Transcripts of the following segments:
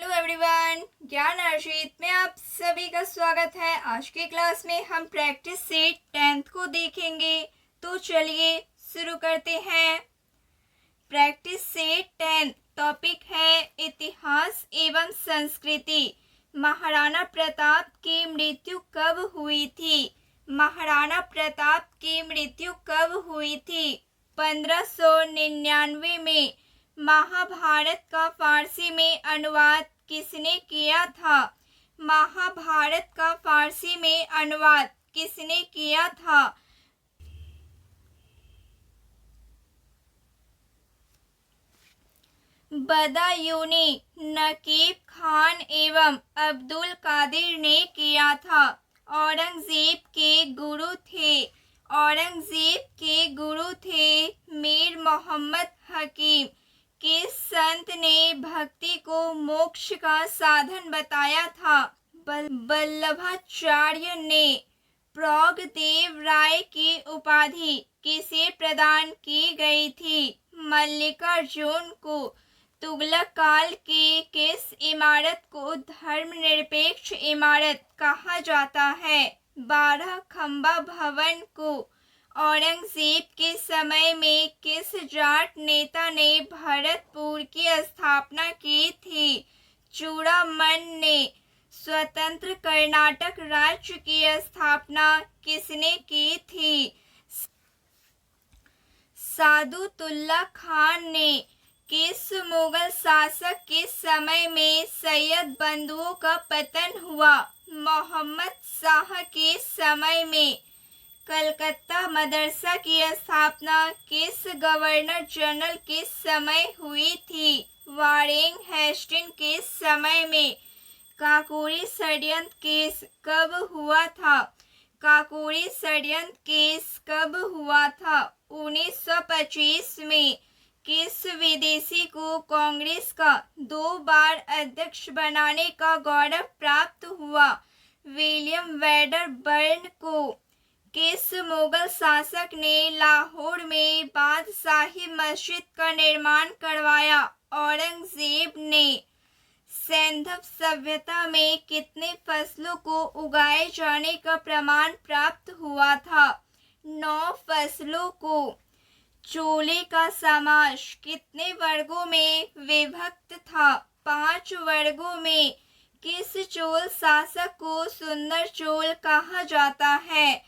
Hello everyone, ज्ञान अर्शित में आप सभी का स्वागत है। आज के क्लास में हम प्रैक्टिस सेट 10th को देखेंगे। तो चलिए शुरू करते हैं। प्रैक्टिस सेट 10 टॉपिक है इतिहास एवं संस्कृति। महाराणा प्रताप की मृत्यु कब हुई थी? महाराणा प्रताप की मृत्यु कब हुई थी? 1599 में। महाभारत का फारसी में अनुवाद किसने किया था? महाभारत का फारसी में अनुवाद किसने किया था? बदायूनी नकीब खान एवं अब्दुल कादिर ने किया था। औरंगजेब के गुरु थे। औरंगजेब के गुरु थे मीर मोहम्मद हकीम। किस संत ने भक्ति को मोक्ष का साधन बताया था? वल्लभाचार्य ने। प्रौगदेव राय की उपाधि किसे प्रदान की गई थी? मल्लिकार्जुन को। तुगलक काल की किस इमारत को धर्मनिरपेक्ष इमारत कहा जाता है? 12 खंबा भवन को। औरंगजेब के समय में किस जाट नेता ने भरतपुर की स्थापना की थी? चूड़ामन ने। स्वतंत्र कर्नाटक राज्य की स्थापना किसने की थी? सादुतुल्ला खान ने। किस मुगल शासक के समय में सैयद बंधुओं का पतन हुआ? मोहम्मद शाह के समय में। कलकत्ता मदरसा की स्थापना किस गवर्नर जनरल के समय हुई थी? वारेन हेस्टिंग के समय में। काकोरी षड्यंत्र केस कब हुआ था? काकोरी षड्यंत्र केस कब हुआ था? 1925 में। किस विदेशी को कांग्रेस का 2 बार अध्यक्ष बनाने का गौरव प्राप्त हुआ? विलियम वेडरबर्न को। किस मुगल शासक ने लाहौर में बादशाही मस्जिद का निर्माण करवाया? औरंगजेब ने। सैंधव सभ्यता में कितने फसलों को उगाए जाने का प्रमाण प्राप्त हुआ था? 9 फसलों को। चोले का समाज कितने वर्गों में विभक्त था? 5 वर्गों में। किस चोल शासक को सुंदर चोल कहा जाता है?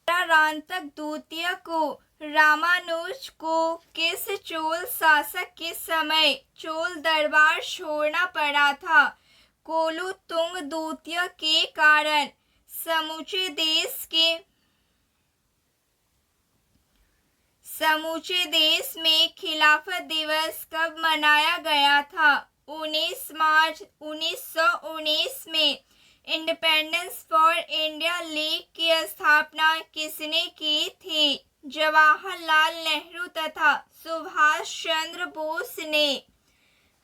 रांतक द्वितीय को। रामानुज को किस चोल शासक के समय चोल दरबार छोड़ना पड़ा था? कुलोत्तुंग द्वितीय के कारण। समूचे देश में खिलाफत दिवस कब मनाया गया था? 19 मार्च 1919 में। इंडिपेंडेंस फॉर इंडिया लीग की स्थापना किसने की थी? जवाहरलाल नेहरू तथा सुभाष चंद्र बोस ने।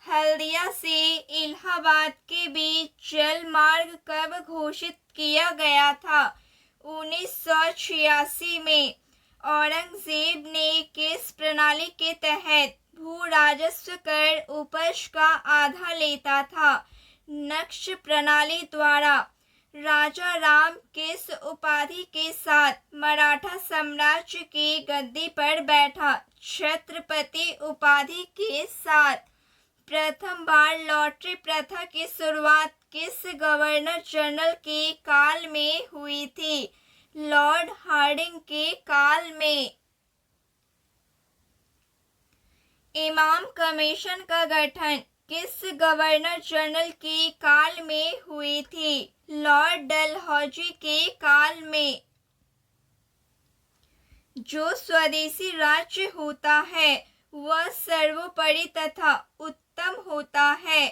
हल्दिया से इलाहाबाद के बीच जल मार्ग कब घोषित किया गया था? 1986 में। औरंगजेब ने किस प्रणाली के तहत भू राजस्व कर उपज का आधा लेता था? नक्श प्रणाली द्वारा। राजा राम किस उपाधि के साथ मराठा साम्राज्य की गद्दी पर बैठा? छत्रपति उपाधि के साथ। प्रथम बार लॉटरी प्रथा की शुरुआत किस गवर्नर जनरल के काल में हुई थी? लॉर्ड हार्डिंग के काल में। इमाम कमीशन का गठन किस गवर्नर जनरल के काल में हुई थी? लॉर्ड डलहौजी के काल में। जो स्वदेशी राज्य होता है वह सर्वोपरि तथा उत्तम होता है।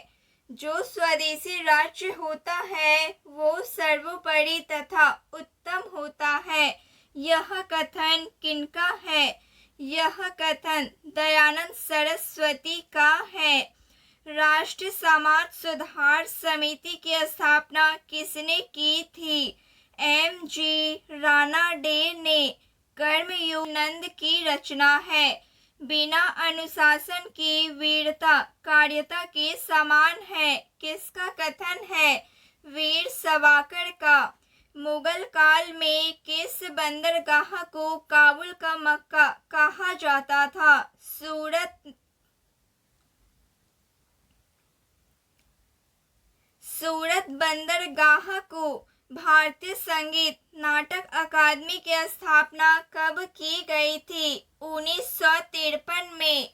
जो स्वदेशी राज्य होता है वो सर्वोपरि तथा उत्तम होता है। यह कथन किनका है? यह कथन दयानंद सरस्वती का है। राष्ट्रीय समाज सुधार समिति की स्थापना किसने की थी? M.G. रानाडे ने। कर्मयोग नंद की रचना है। बिना अनुशासन की वीरता कार्यता के समान है, किसका कथन है? वीर सावरकर का। मुगल काल में किस बंदरगाह को काबुल का मक्का कहा जाता था? सूरत बंदरगाह को। भारतीय संगीत नाटक अकादमी की स्थापना कब की गई थी? 1953 में।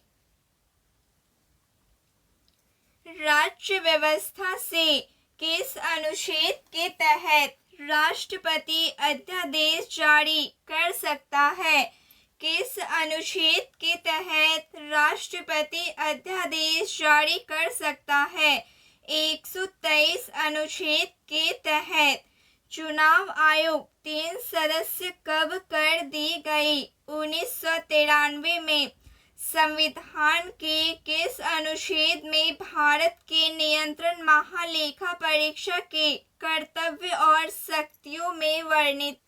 राज्य व्यवस्था से किस अनुच्छेद के तहत राष्ट्रपति अध्यादेश जारी कर सकता है? किस अनुच्छेद के तहत राष्ट्रपति अध्यादेश जारी कर सकता है? 123 अनुच्छेद के तहत। चुनाव आयोग 3 सदस्य कब कर दी गई? 1993 में। संविधान के किस अनुच्छेद में भारत के नियंत्रण महालेखा परीक्षक के कर्तव्य और शक्तियों में वर्णित?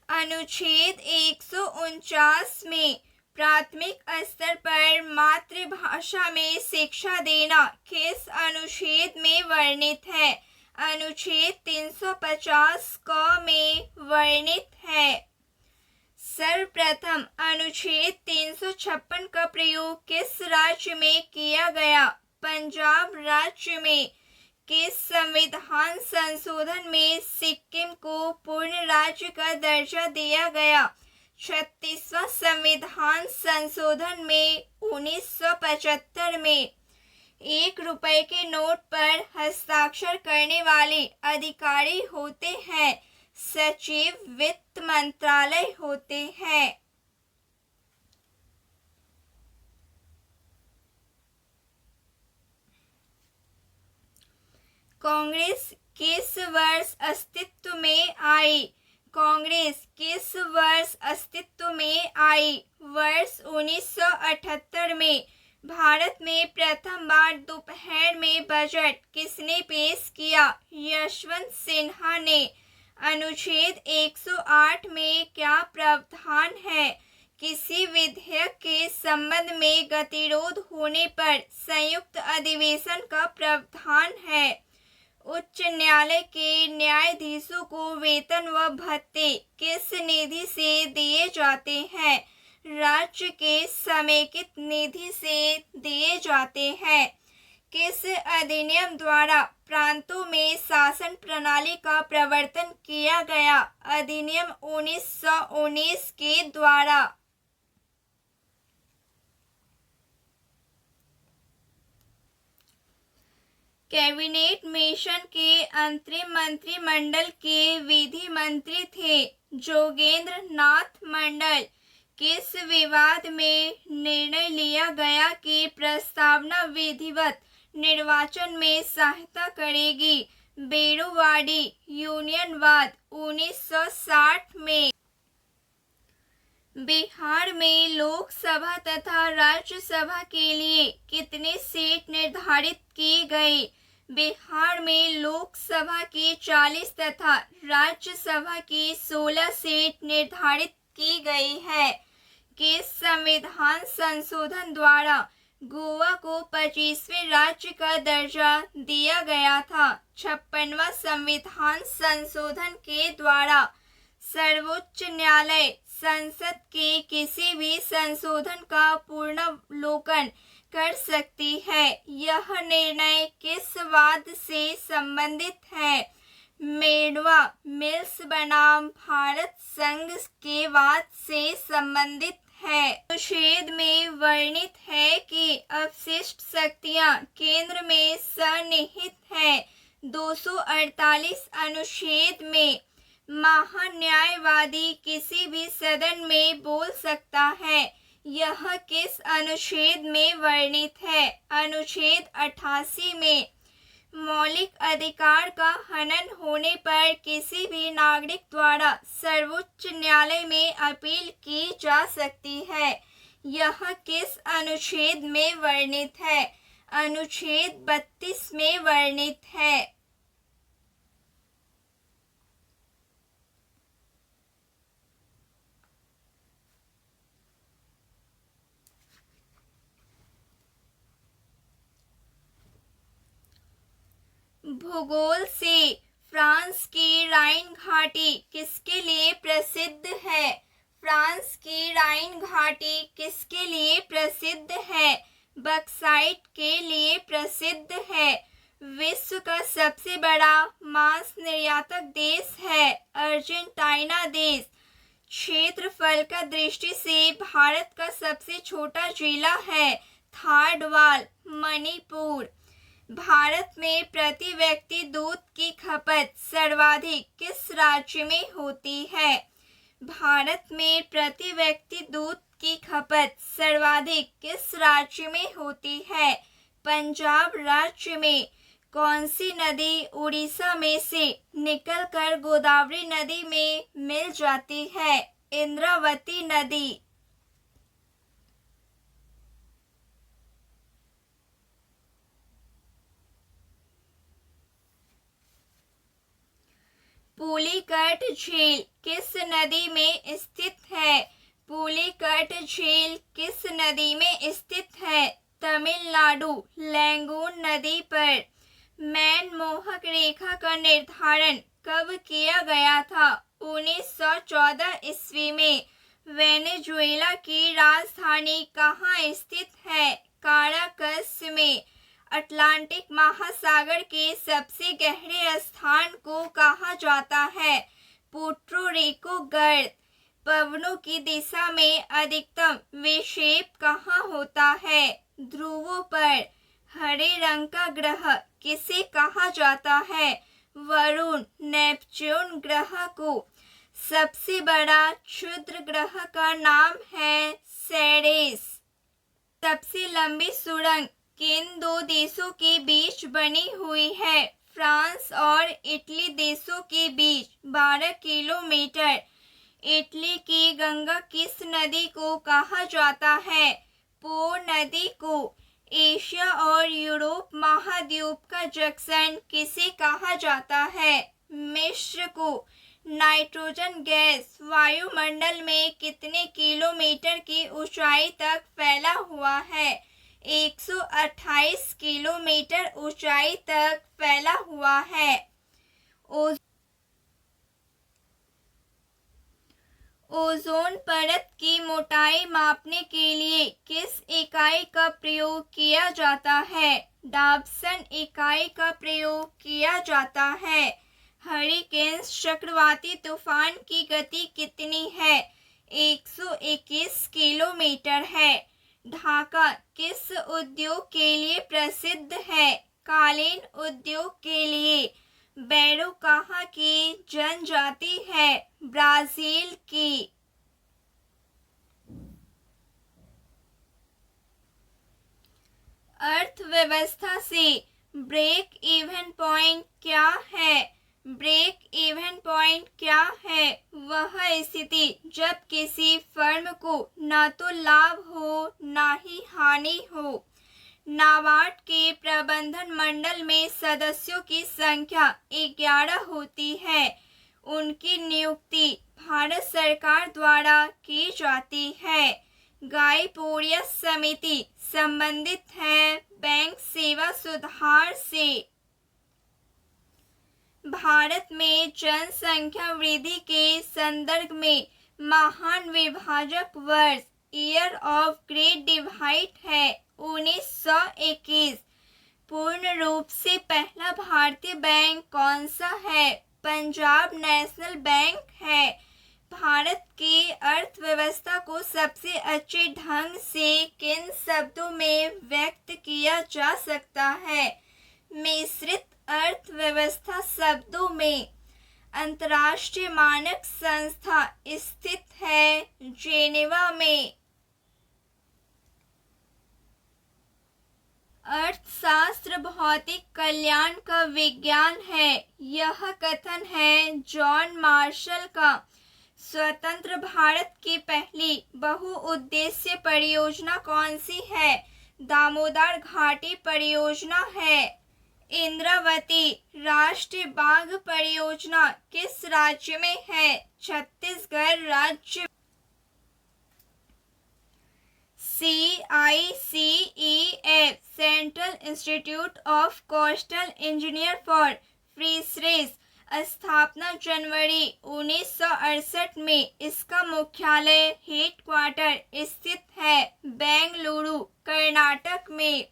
अनुच्छेद 149 में। प्राथमिक स्तर पर मातृभाषा में शिक्षा देना किस अनुच्छेद में वर्णित है? अनुच्छेद 350 क में वर्णित है। सर्वप्रथम अनुच्छेद 356 का प्रयोग किस राज्य में किया गया? पंजाब राज्य में। किस संविधान संशोधन में सिक्किम को पूर्ण राज्य का दर्जा दिया गया? 36वां संविधान संशोधन में 1975 में। 1 रुपए के नोट पर हस्ताक्षर करने वाले अधिकारी होते हैं? सचिव वित्त मंत्रालय होते हैं। कांग्रेस किस वर्ष अस्तित्व में आई? कांग्रेस किस वर्ष अस्तित्व में आई? वर्ष 1978 में। भारत में प्रथम बार दोपहर में बजट किसने पेश किया? यशवंत सिन्हा ने। अनुच्छेद 108 में क्या प्रावधान है? किसी विधेयक के संबंध में गतिरोध होने पर संयुक्त अधिवेशन का प्रावधान है। उच्च न्यायालय के न्यायाधीशों को वेतन व भत्ते किस निधि से दिए जाते हैं? राज्य के समेकित निधि से दिए जाते हैं। किस अधिनियम द्वारा प्रांतों में शासन प्रणाली का प्रवर्तन किया गया? अधिनियम 1919 के द्वारा। कैबिनेट मिशन के अंतरिम मंत्रिमंडल के विधि मंत्री थे जोगेंद्र नाथ मंडल। किस विवाद में निर्णय लिया गया कि प्रस्तावना विधिवत निर्वाचन में सहायता करेगी? बेरोवाडी यूनियनवाद 1960 में। बिहार में लोकसभा तथा राज्यसभा के लिए कितने सीट निर्धारित की गई? बिहार में लोकसभा की 40 तथा राज्यसभा की 16 सीट निर्धारित की गई है। किस संविधान संशोधन द्वारा गोवा को 25वें राज्य का दर्जा दिया गया था? 56वां संविधान संशोधन के द्वारा। सर्वोच्च न्यायालय संसद के किसी भी संशोधन का पुनर्विलोकन कर सकती है। यह निर्णय किस वाद से संबंधित है? मेड़वा मिल्स बनाम भारत संघ के वाद से संबंधित है। अनुच्छेद में वर्णित है कि अपशिष्ट शक्तियां केंद्र में सन्निहित है। 248 अनुच्छेद में। महान्यायवादी किसी भी सदन में बोल सकता है। यह किस अनुच्छेद में वर्णित है? अनुच्छेद 88 में। मौलिक अधिकार का हनन होने पर किसी भी नागरिक द्वारा सर्वोच्च न्यायालय में अपील की जा सकती है। यह किस अनुच्छेद में वर्णित है? अनुच्छेद 32 में वर्णित है। भूगोल से फ्रांस की राइन घाटी किसके लिए प्रसिद्ध है? फ्रांस की राइन घाटी किसके लिए प्रसिद्ध है? बक्साइट के लिए प्रसिद्ध है। विश्व का सबसे बड़ा मांस निर्यातक देश है अर्जेंटीना देश। क्षेत्रफल का दृष्टि से भारत का सबसे छोटा जिला है थारडवाल, मणिपुर। भारत में प्रति व्यक्ति दूध की खपत सर्वाधिक किस राज्य में होती है? भारत में प्रति व्यक्ति दूध की खपत सर्वाधिक किस राज्य में होती है? पंजाब राज्य में। कौन सी नदी उड़ीसा में से निकलकर गोदावरी नदी में मिल जाती है? इंद्रावती नदी। पुलिकट झील किस नदी में स्थित है? पुलिकट झील किस नदी में स्थित है? तमिलनाडु लैंगून नदी पर। मैनमोहक रेखा का निर्धारण कब किया गया था? 1914 ईस्वी में। वेनेजुएला की राजधानी कहाँ स्थित है? काराकस में। अटलांटिक महासागर के सबसे गहरे स्थान को कहा जाता है? पुर्टो रिको गर्त। पवनों की दिशा में अधिकतम विक्षेप कहाँ होता है? ध्रुवों पर। हरे रंग का ग्रह किसे कहा जाता है? वरुण। नेपच्यून ग्रह को। सबसे बड़ा क्षुद्र ग्रह का नाम है सेरेस। सबसे लंबी सुरंग किन दो देशों के बीच बनी हुई है? फ्रांस और इटली देशों के बीच 12 किलोमीटर। इटली की गंगा किस नदी को कहा जाता है? पो नदी को। एशिया और यूरोप महाद्वीप का जंक्शन किसे कहा जाता है? मिस्र को। नाइट्रोजन गैस वायुमंडल में कितने किलोमीटर की ऊंचाई तक फैला हुआ है? 128 किलोमीटर ऊंचाई तक फैला हुआ है। ओजोन परत की मोटाई मापने के लिए किस इकाई का प्रयोग किया जाता है? डाल्टन इकाई का प्रयोग किया जाता है। हरिकेन्स चक्रवाती तूफान की गति कितनी है? 121 किलोमीटर है। ढाका किस उद्योग के लिए प्रसिद्ध है? कालीन उद्योग के लिए। बैरो कहाँ की जनजाति है? ब्राजील की। अर्थव्यवस्था से ब्रेक इवन पॉइंट क्या है? ब्रेक इवन पॉइंट क्या है? वह स्थिति जब किसी फर्म को न तो लाभ हो न ही हानि हो। नाबार्ड के प्रबंधन मंडल में सदस्यों की संख्या 11 होती है। उनकी नियुक्ति भारत सरकार द्वारा की जाती है। गाइपोरिया समिति संबंधित है बैंक सेवा सुधार से। भारत में जनसंख्या वृद्धि के संदर्भ में महान विभाजक वर्ष ईयर ऑफ ग्रेट डिवाइड है 1921। पूर्ण रूप से पहला भारतीय बैंक कौन सा है? पंजाब नेशनल बैंक है। भारत की अर्थव्यवस्था को सबसे अच्छे ढंग से किन शब्दों में व्यक्त किया जा सकता है? मिश्रित अर्थव्यवस्था शब्दों में। अंतर्राष्ट्रीय मानक संस्था स्थित है जेनेवा में। अर्थशास्त्र भौतिक कल्याण का विज्ञान है। यह कथन है जॉन मार्शल का। स्वतंत्र भारत की पहली बहुउद्देश्य परियोजना कौन सी है? दामोदर घाटी परियोजना है। इंद्रावती राष्ट्रीय बाघ परियोजना किस राज्य में है? छत्तीसगढ़ राज्य। CICEF central institute of coastal engineer for fisheries, स्थापना जनवरी 1968 में। इसका मुख्यालय हेडक्वार्टर स्थित है बेंगलुरु, कर्नाटक में।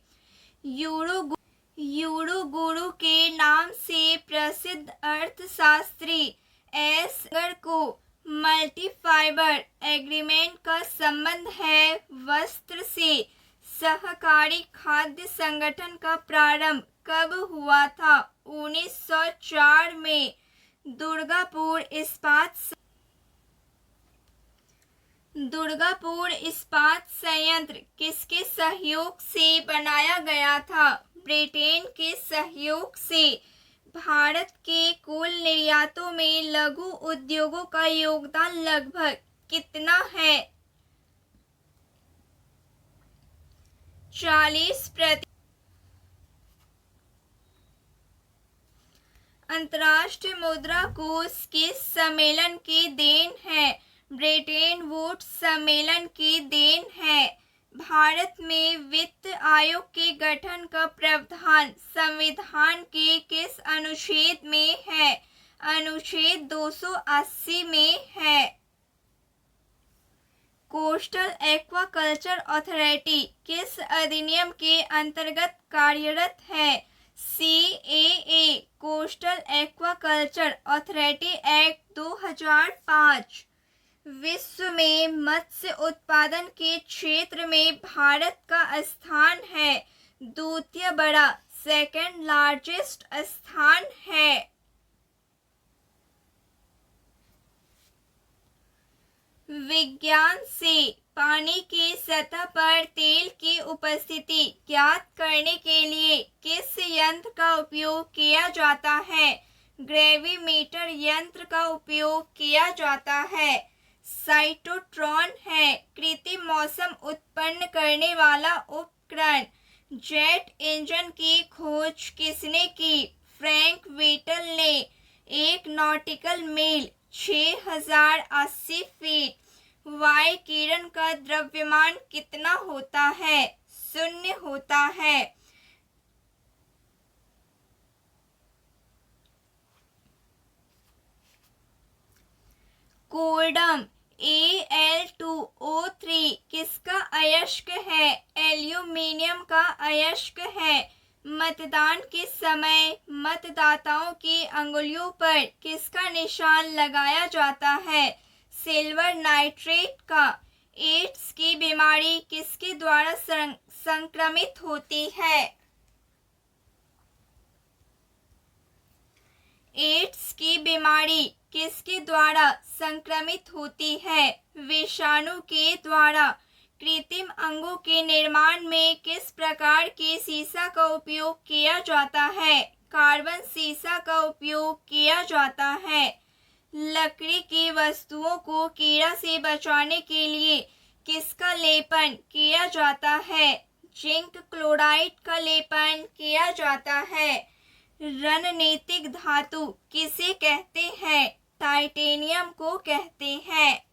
यूरुगुरु के नाम से प्रसिद्ध अर्थशास्त्री एस अगर को मल्टीफाइबर एग्रीमेंट का संबंध है। वस्त्र से सहकारी खाद्य संगठन का प्रारंभ कब हुआ था? 1904 में। दुर्गापुर इस्पात संयंत्र किसके सहयोग से बनाया गया था? ब्रिटेन के सहयोग से। भारत के कुल निर्यातों में लघु उद्योगों का योगदान लगभग कितना है? 40%। अंतर्राष्ट्रीय मुद्रा कोष किस सम्मेलन की देन है? ब्रिटेन वुड्स सम्मेलन की देन है। भारत में वित्त आयोग के गठन का प्रावधान संविधान के किस अनुच्छेद में है? अनुच्छेद 280 में है। कोस्टल एक्वाकल्चर अथॉरिटी किस अधिनियम के अंतर्गत कार्यरत है? CAA coastal aquaculture authority act 2005। विश्व में मत्स्य उत्पादन के क्षेत्र में भारत का स्थान है द्वितीय बड़ा, सेकंड लार्जेस्ट स्थान है। विज्ञान से पानी की सतह पर तेल की उपस्थिति ज्ञात करने के लिए किस यंत्र का उपयोग किया जाता है? ग्रेविमीटर यंत्र का उपयोग किया जाता है। साइटोट्रॉन है कृत्रिम मौसम उत्पन्न करने वाला उपकरण। जेट इंजन की खोज किसने की? फ्रैंक व्हिटल ने। एक नॉटिकल मील 6080 फीट। वायु किरण का द्रव्यमान कितना होता है? 0 होता है। कोल्डम Al2O3 किसका अयस्क है? एल्यूमिनियम का अयस्क है। मतदान के समय मतदाताओं की अंगुलियों पर किसका निशान लगाया जाता है? सिल्वर नाइट्रेट का। एड्स की बीमारी किसके द्वारा संक्रमित होती है? एड्स की बीमारी किसके द्वारा संक्रमित होती है? विषाणु के द्वारा। कृत्रिम अंगों के निर्माण में किस प्रकार के सीसा का उपयोग किया जाता है? कार्बन सीसा का उपयोग किया जाता है। लकड़ी की वस्तुओं को कीड़ा से बचाने के लिए किसका लेपन किया जाता है? जिंक क्लोराइड का लेपन किया जाता है। रणनीतिक धातु किसे कहते हैं? टाइटेनियम को कहते हैं।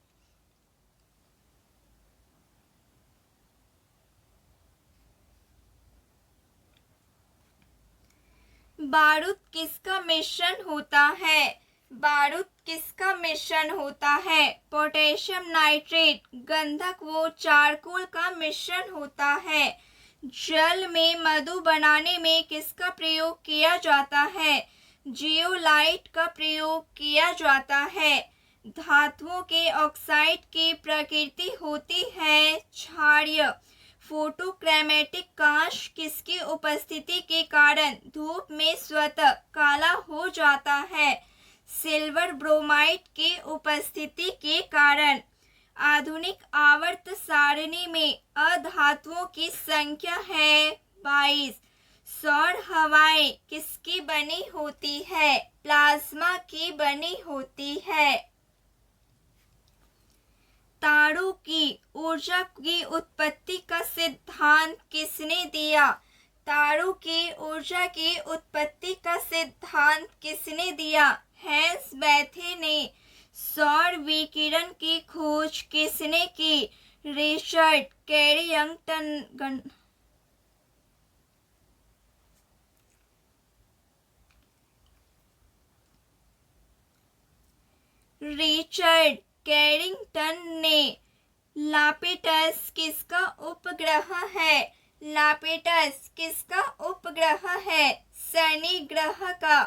बारूद किसका मिश्रण होता है? बारूद किसका मिश्रण होता है? पोटेशियम नाइट्रेट, गंधक व चारकोल का मिश्रण होता है। जल में मधु बनाने में किसका प्रयोग किया जाता है? जियोलाइट का प्रयोग किया जाता है। धातुओं के ऑक्साइड की प्रकृति होती है क्षारीय। फोटोक्रोमैटिक कांच किसकी उपस्थिति के कारण धूप में स्वतः काला हो जाता है? सिल्वर ब्रोमाइड की उपस्थिति के कारण। आधुनिक आवर्त सारणी में अधातुओं की संख्या है 22। सौर हवाएं किसकी बनी होती है? प्लाज्मा की बनी होती है। तारों की ऊर्जा की उत्पत्ति का सिद्धांत किसने दिया? तारों की ऊर्जा की उत्पत्ति का सिद्धांत किसने दिया? हैंस बेथे ने। सौर विकिरण की खोज किसने की? रिचर्ड कैरिंगटन रिचर्ड कैरिंगटन ने लापेटस किसका उपग्रह है? लापेटस किसका उपग्रह है? शनि ग्रह का।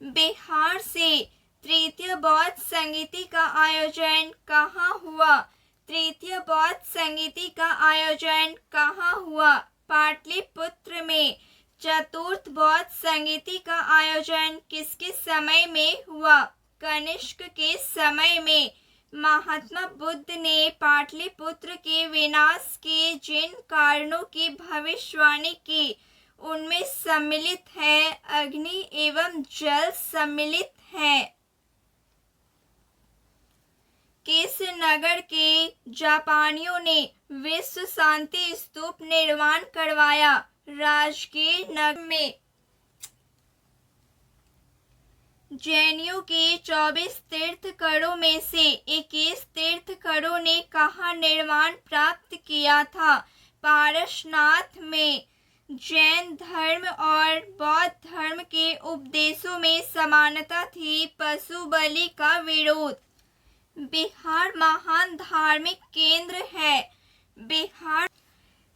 बिहार से तृतीय बौद्ध संगीति का आयोजन कहाँ हुआ? तृतीय बौद्ध संगीति का आयोजन कहाँ हुआ? पाटलिपुत्र में। चतुर्थ बौद्ध संगीति का आयोजन किसके समय में हुआ? कनिष्क के समय में। महात्मा बुद्ध ने पाटलिपुत्र के विनाश के जिन कारणों की भविष्यवाणी की उनमें सम्मिलित है अग्नि एवं जल सम्मिलित है। किस नगर के जापानियों ने विश्व शांति स्तूप निर्माण करवाया? राजगीर नगर में। जैनियों के 24 तीर्थंकरों में से 21 तीर्थंकरों ने कहाँ निर्माण प्राप्त किया था? पारसनाथ में। जैन धर्म और बौद्ध धर्म के उपदेशों में समानता थी, पशु बलि का विरोध। बिहार महान धार्मिक केंद्र है। बिहार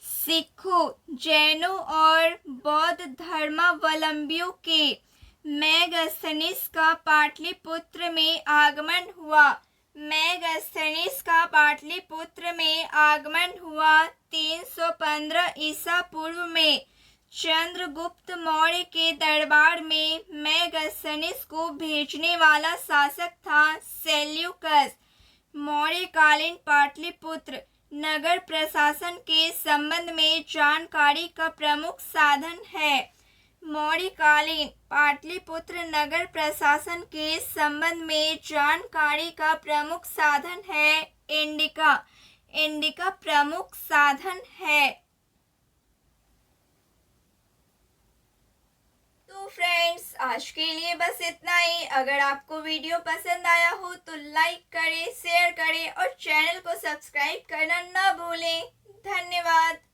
सिखों, जैनों और बौद्ध धर्मावलंबियों के मेगास्थनीज का पाटलिपुत्र में आगमन हुआ। मेगास्थनीज का पाटलिपुत्र में आगमन हुआ 315 ईसा पूर्व में। चंद्रगुप्त मौर्य के दरबार में मेगास्थनीज को भेजने वाला शासक था सेल्यूकस। मौर्यकालीन पाटलिपुत्र नगर प्रशासन के संबंध में जानकारी का प्रमुख साधन है। मौर्यकालीन पाटलिपुत्र नगर प्रशासन के संबंध में जानकारी का प्रमुख साधन है इंडिका। इंडिका प्रमुख साधन है। तो फ्रेंड्स, आज के लिए बस इतना ही। अगर आपको वीडियो पसंद आया हो तो लाइक करें, शेयर करें और चैनल को सब्सक्राइब करना न भूलें। धन्यवाद।